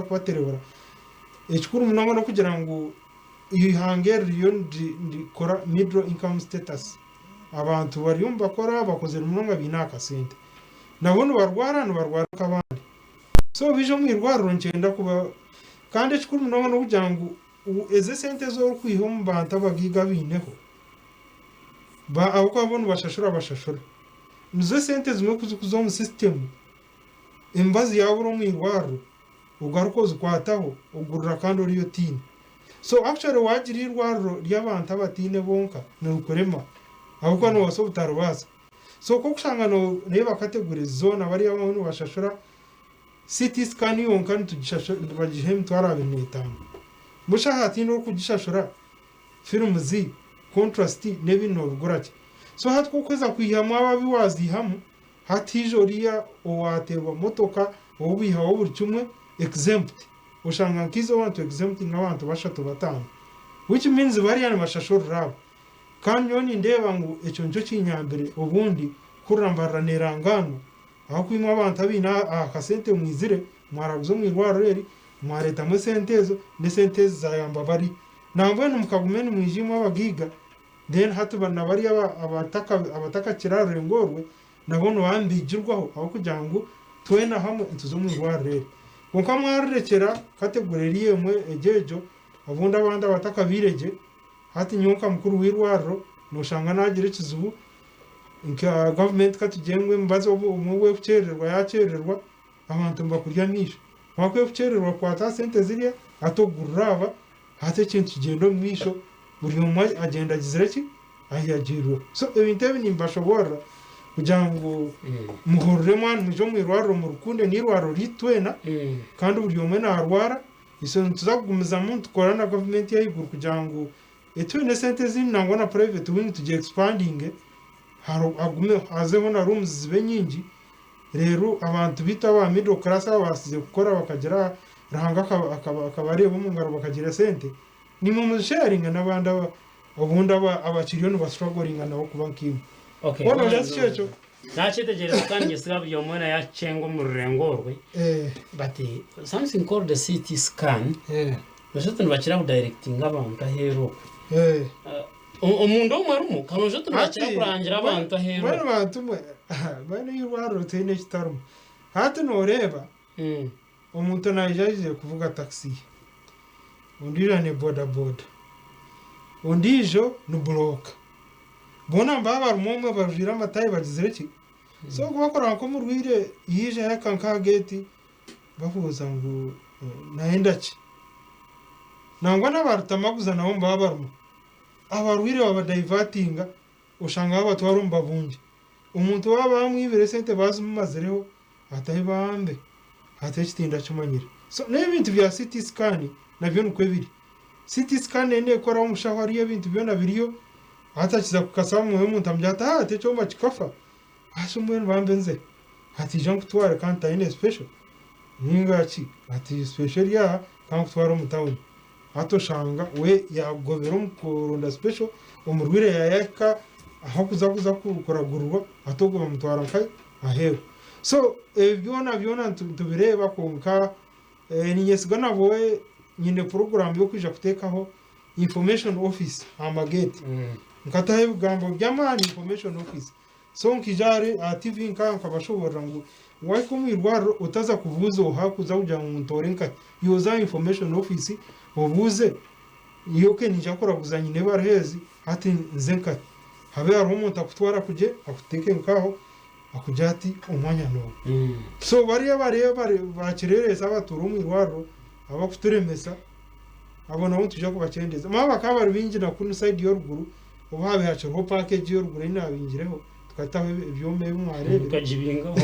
B: kubaterebora ekikuru munango no kugira ngo ihangere yo ndikora middle income status abantu bariyumva kora bakoze munonga binaka sente nabone barwara kabandi so bijo mwirwaro ncenda kuba kandi ekikuru munango no kugira ngo eze sente zo kwihoma banta bagiga bineho ba aho kwabona bashashura nizo sente zimwe kuzo mu system imbazi yaburo mwirwaro ugarukoze kwataho ugurura kandi uriyo tine so actually wagirirwaro ry'abantu abatine bonka nukurema ahubwo no waso butarubaza so ko kushanga no reba kategori zone abari abantu bashashura city scan yonka ntugishashura bagihem twarabenetana mushahati no kugishashura film zi contrast nebino bugurake so hatko kweza kwihama ababi wazihamu hatijoriya owaterwa motoka obiha buri kimwe exempt ushanga nkizo want exempting abantu bashatu batanu which means bari yana bashashura rabo kandi yoni ndeba ngo echo nco kinyambere ubundi kurambaranira ngano aho kwimwa abantu abina akasente mwizire mwaraguzo mwirwaro reri mwareta mu sentezo ne sentezo zayamba bari nambwe numukagumene mwijima abagiga then hatubana bari abataka kiraro ngorwe nabone bambigirwaho aho kugira ngo twena hamwe intuzo mwirwaro reri konka mwarekera kategoreriye mwe ejejo abunda abandi abataka bireje hati nyuka mukuru wirwaro noshanga nagira kizubu inka government katugengwe mbazo umwe kucererwa yacererwa abantu mbakurya nisho wakwe kucererwa kwata sente ziriya atoguraba hate kintu kigendo mwisho buri umwe agenda gizireki ayagiro so ebintu nimbashobora kugira ngo muhorere mwana mujo mwirwaro mu rukunde nirwaro ritwena kandi buri umwe narwara iso tuzagumiza muntu korana government yayiguru kugira ngo etwene sente zinangwa na private wing tuje expanding haro agume hazeho na rooms zibe nyingi rero abantu bita ba middle class abasize gukora bakagera urahanga akaba areba mu ngaro bakagira sente ni mu sharing n'abandi ubundi abakiriyo bastruggling nabo kuba nkimo
A: okay
B: wono cyecyo
A: nakitegereza kandi ngisaba byo mwana yacengo mu rurengorwe but something called the CT scan Nashatu nbakira ku directing abantu ahero umuntu umwe kanoje tubakira kurangira abantu ahero
B: bano bantu bano y'urwaro tene kitarumo hati noreba umuntu najaje kuvuga taxi undira ne boda undijo no block bona mbaba rumwe bajira amatayi bagizere ki so kubakora ko mu rwire yije yakanka gate bahuza ngo naenda ki nangwa n'abarutamaguza nabo mbabarmo abarwire baba divertinga ushanga abatwara mbavunje umuntu waba mwibere sente bazumazereho atayibambe atachitinda chumanyira so n'ibintu bya CT scan nabyo nuko biri CT scan ne kora umushahari y'ibintu byona biriyo atakiza kukasamu we muntu ambyata ate cyoma kikafa asumwe bambenze ati Jean kutwara kanta ine special ningachi ati special ya kan kutwara mutawuni atoshanga we yagobera umukoronda special umurwire yayaka aho kuza kukoragurwa atogoma mutwara kai ahewe so byona tubireba konka ni yesigana boye nyine program yo kwija kutekaho information office amagate nkatahe bugambo by'amani information office so nkijare TV nkanka bashobora ngo why kumwirwaro utaza kuvuza hakuza uja mu ntorenka yoza information office ubuze yoke nijakora kuzanye ne barhezi ati nzenka habe ari umuntu akutwara kuje akuteke nkaho akujati umwanya no so bari bakirereza abaturu mwirwaro abakuturemesa abona umuntu tuje kubacendeza maba kabari binjira kuri side y'oruguru ubabe hacho package y'oruguru inabingireho tukataho ibyome bimware
A: tukajibingaho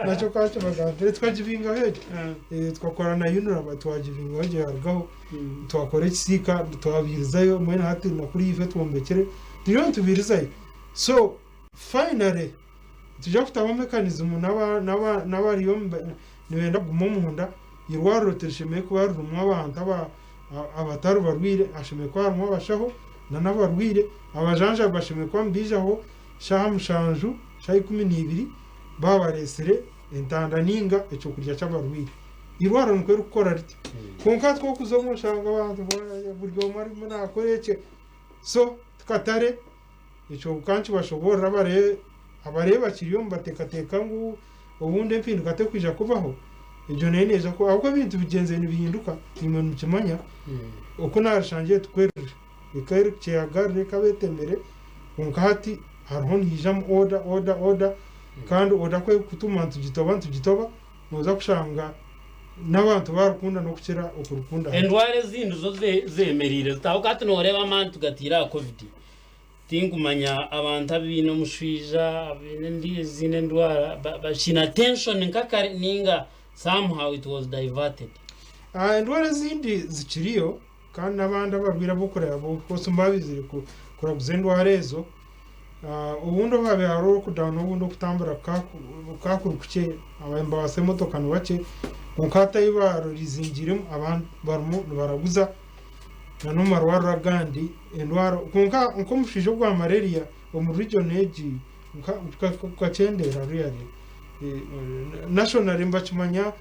B: nacho kacho bagande twajibinga heje twakora na yunura batwajibinga baje hargaho twakore kisika twabirizayo mwene hati na kuri ife twombekere ndiyo tubirizayo so finally tujya kutaba mechanism n'abariyo niwenda gumomunda irwaro teshime ko barumwa abantu abataru barwire ashime ko barumwa bashaho n'abarwire abajanja bashime ko mbijaho shamushanju shayi 12 babaresere entanda ninga eco kurya cy'abarwire irwaro nkwere gukora riti konka two kuzomo shanga abantu buryo mari muna koreke so tukatare eco kanci bashobora abareba kiriyo mbatekateka ngo ubundi mpinduka te kwija kubaho ejo neza ko ahubwo bintu bigenze nibihinduka imuntu kimanya uko narashangiye tukweruje ikaire cyagarre kabetembere unkati harhon hijam order kandi odakwe kutuma tugitoba muza kushanga n'abantu barukunda no kukira ukurukunda
A: endware zindi zo zemerire tawukati noreba amantu tugatira covid tingumanya abantu abino mushija ndi zine ndwara bashina tension nkakari ninga somehow it was diverted
B: ndwara zindi zikiriyo kandi nabandi ababwira bokorera bo kose mbabizire kuraguze ndwarezo ubundo babe haro kudana ubundo kutambura kakurukuke abamba basemotoka nwace konkata ibaro rizingiremo abantu barimo baraguza nanumaro waragandi endwaro konka nko mushije kwa malaria mu region eji ukacendera really national mbachimanya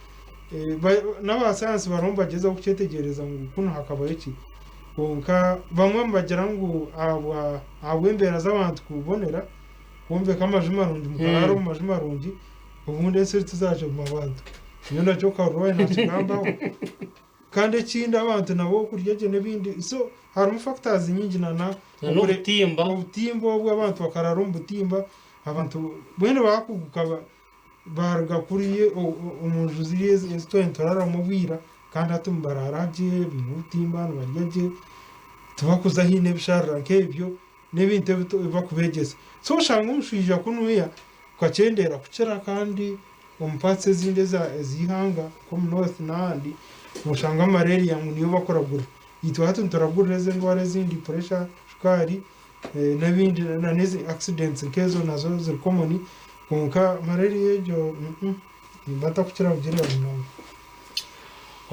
B: n'abasansi baromba geza kucetegereza ngo kuno hakaba iki konka bamwe mbagera ngo abwembera z'abantu kubonera kumve kamajuma rundi mukaro majuma rundi ubundi se tuzaje mu bantu iyo nacyo karoye nakigamba kandi kinda abantu nabo kuryeje nebindi so hari factors nyingi nana ubutimba bw'abantu bakararumba ubutimba abantu bwene bakuguka barga kuriye umuntu ziriye instoentorara mubwira kandi atumbararaje binutimba n'abaryeje tubakuza hine bishara nkebyo nebinte bakubegeza so shanga umushija kunuya kwacendera kucera kandi umpatse zinde zihanga ko north nandi mushanga malaria niyo bakoragura yitwa hatuntoragura ndwara zindi pressure shukari n'ibindi neze accidents nkezo nazo ziri common konka malaria ejo nibata kucera ugire abantu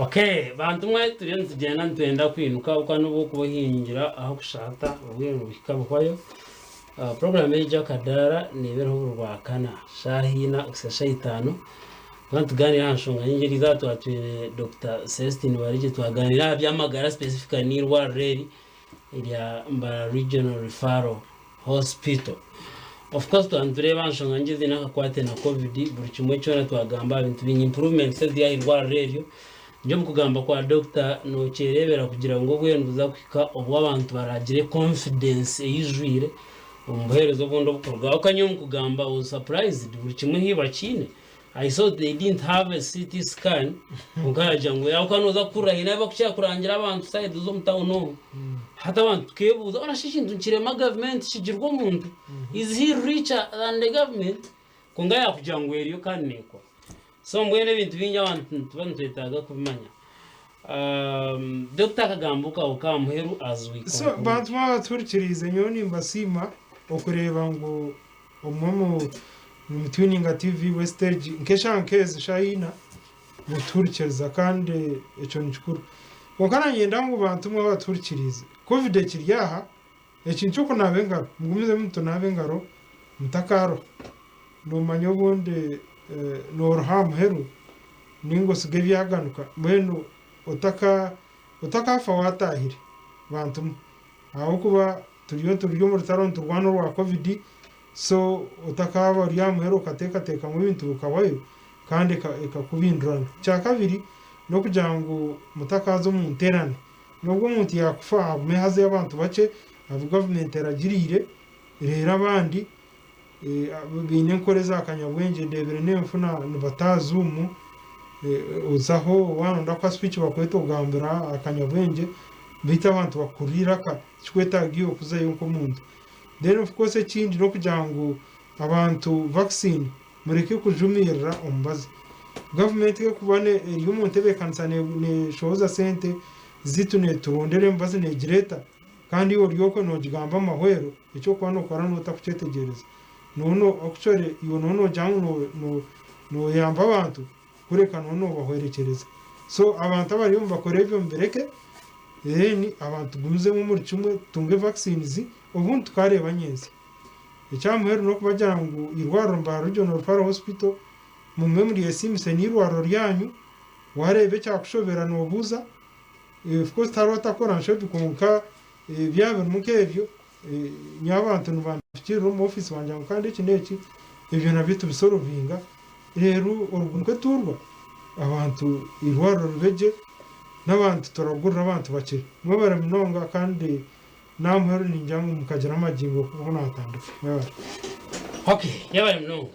A: Okay, bantu mwe turiyo tugenda ntwenda kwinuka uko nubo kubuhingira aho kushata ubwenge bikaba kwayo. Program y'ijya kadara nibereho rwa kana shahina ukisha 5 tuganira hanshonga nyingiri zato atwire Dr. Celestine Barigye twaganira byamagara specific ni rwari iriya Mbara Regional Referral Hospital. Of course tureba hanshonga ngize nakakwate na covid buri kimwe cyo twagamba ibintu binyi improvements ya rwari radio nje mukugamba kwa Dr. no cerebera kugira ngo bwenduza kwika obwo abantu baragire confidence yijwire umuherezo bundo bukorwa akanyum kugamba was surprised buri kimwe hiba kine. I saw they didn't have a CT scan ukaja ngo yakanoza kurahina bakucha kurangira abantu side zo mtauno hata abantu kebuza ona shishindu nkirema government shigirwa umuntu is he richer than the government kunga yakuja ngo eriyo kanekwa so mbwene bintu binya abantu twetaga kubimanya. Dr. Kagambuka ukamuheru azwi
B: so bantu baturikirize nyoni mbasima okureba ngo umwe Mutwininga TV Westage nkeshankeze shayina muturikiriza kandi eco nikuru wakana nyenda ngo bantu mwe baturikirize covid kiryaha ekintu ko nabenga mugumize muto nabengaro mutakaro no manyobundi no raham heru ningo sige byaganuka bwenu utaka watahire bantu aho kuba turiyo muri taronto rwano rwa covid so utakaba ryamwero kateka mu bintu ukabayo kandi ekakubindurana cya kabiri no kugira ngo mutakazo mu nterane nubwo umuntu yakufa mehaze y'abantu bace avuga government eragirire rera abandi bine nkoreza akanyabwenge ndebere nemfuna batazumu uzaho wanda kwa speech bakwete ugambira akanyabwenge bita abantu bakurira ka kikweta giyo kuzayo nko muntu. Then of course ekindi no kugira ngo abantu vaccine mureke kujumirira ombazi government ke kubane eri umuntu ebekansane ne shoza sente zitune turondere mbazi ne gireta kandi oriyoko no gigamba mahwero icyo kwa no kora no takucetegereza nono okuchore iyo nono jangu no yamba abantu kureka nono bahwerekereza so abantu abari yumva korevyo mbereke ni abantu gumize mu muri kimwe tunge vaccines ubundi tukareba nyeze icyamuheru no kubajyana ngo irwaro Mbara Regional Referral Hospital mu memory yesimse ni irwaro ryanyu warebe cyakushobera no buza of course tarota koransho bikunka byabe mukevyo nyabantu nubambikira mu office wanje kandi kineki ibyo nabitu bisorovinga rero urugunke turwa abantu irwaro rubeje n'abantu turagurira abantu bakire mwabara minonga kandi namweru ninjangu mukagera amagingo kuko natandukanye mwabara.
A: Okay, yabare minonga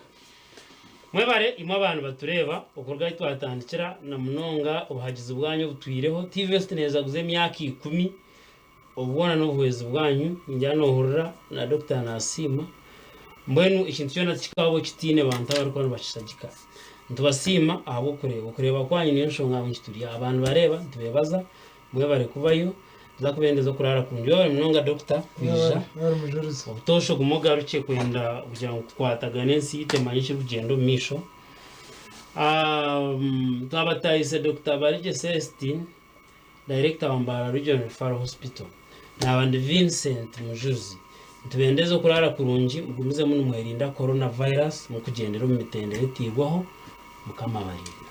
A: mwebare imwe abantu batureba ukorwa twatandikira na munonga ubuhagizi bwanyu butwireho TV West neza guze myaka 10 ubona no buhezi bwanyu njyano hurura na Dr. Nasima mbwenu ikintu cyo nakikabo kitine bantu abariko bashishagika ntubasima abo kureba kwanyu niyo nshonga abinjituriya abantu bareba tubebaza mwebare kubayo zakubendeza kurara kunjyo munonga Dr. Kwisha ubutosho kumugaruke kwenda kugira ngo twatagane nsite manyishe rugendo misho tabatayise Dr. Barigye Celestine director wa Mbara Regional Referral Hospital n'abandi Vincent Mujuzi tubendeze kurara kurungi mugumize mu mwerinda coronavirus mu kugendera mu mitendere tigwaho mukamabarira.